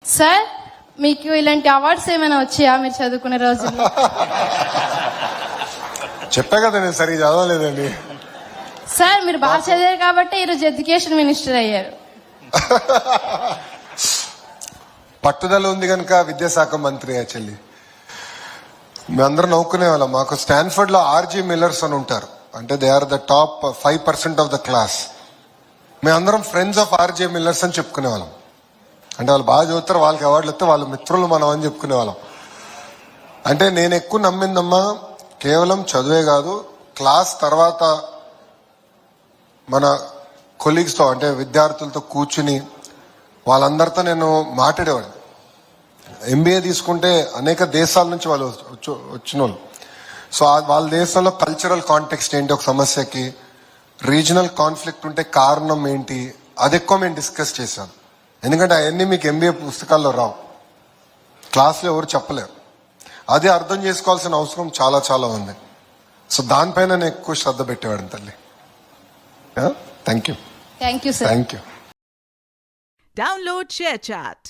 Sir మీకు ఇలాంటి awards ఏమైనా వచ్చాయా మీరు చదువుకునే రోజుల్లో? చెప్పా కదా నేను సరిగ్గా చదవలేదండి. సార్ మీరు బాగా చదివారు కాబట్టి ఈరోజు ఎడ్యుకేషన్ మినిస్టర్ అయ్యారు. పట్టుదల ఉంది కనుక విద్యాశాఖ మంత్రి చెల్లి. మేమందరం నవ్వుకునే వాళ్ళం. మాకు స్టాన్ఫర్డ్ లో ఆర్జీ మిల్లర్స్ అని ఉంటారు. అంటే they are the top 5% of the class. మేమందరం ఫ్రెండ్స్ ఆఫ్ ఆర్జే మిల్లర్స్ అని చెప్పుకునే వాళ్ళం. అంటే వాళ్ళు బాగా చదువుతారు, వాళ్ళకి అవార్డులు వస్తే వాళ్ళ మిత్రులు మనం అని చెప్పుకునే వాళ్ళం. అంటే నేను ఎక్కువ నమ్మిందమ్మా కేవలం చదువే కాదు, క్లాస్ తర్వాత మన కొలీగ్స్తో అంటే విద్యార్థులతో కూర్చుని వాళ్ళందరితో నేను మాట్లాడేవాడిని. ఎంబీఏ తీసుకుంటే అనేక దేశాల నుంచి వాళ్ళు వచ్చిన వాళ్ళు. సో వాళ్ళ దేశంలో కల్చరల్ కాంటెక్స్ట్ ఏంటి, ఒక సమస్యకి రీజనల్ కాన్ఫ్లిక్ట్ ఉంటే కారణం ఏంటి, అది ఎక్కువ మేము డిస్కస్ చేశాను. ఎందుకంటే అవన్నీ మీకు ఎంబీఏ పుస్తకాల్లో రావు, క్లాస్లో ఎవరు చెప్పలేరు. అది అర్థం చేసుకోవాల్సిన అవసరం చాలా చాలా ఉంది. సో దానిపైన నేను ఎక్కువ శ్రద్ధ పెట్టేవాడిని తల్లి. Thank you. Thank you sir. Thank you. Download ShareChat.